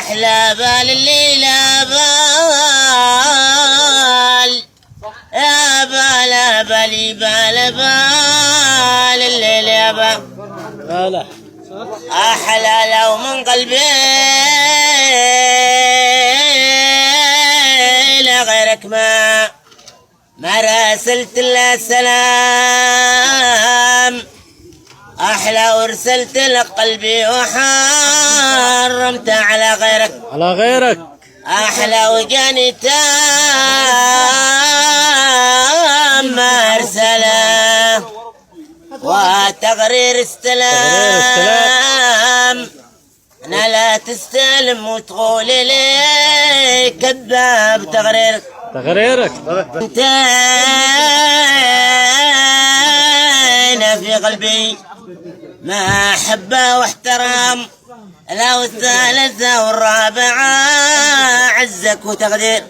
أحلى بال الليلة بال يا بال بالي بال بال الليل يا بال أحلى لو من قلبي لغيرك ما راسلت الا سلام. أحلى وارسلت لك قلبي وحرمت على غيرك أحلى وجاني تام ما أرسله وتغرير استلام. أنا لا تستلم وتقول لي كذاب تغريرك انت أنا في قلبي محبة واحترام. لو الثالثة والرابعة عزك وتقديرك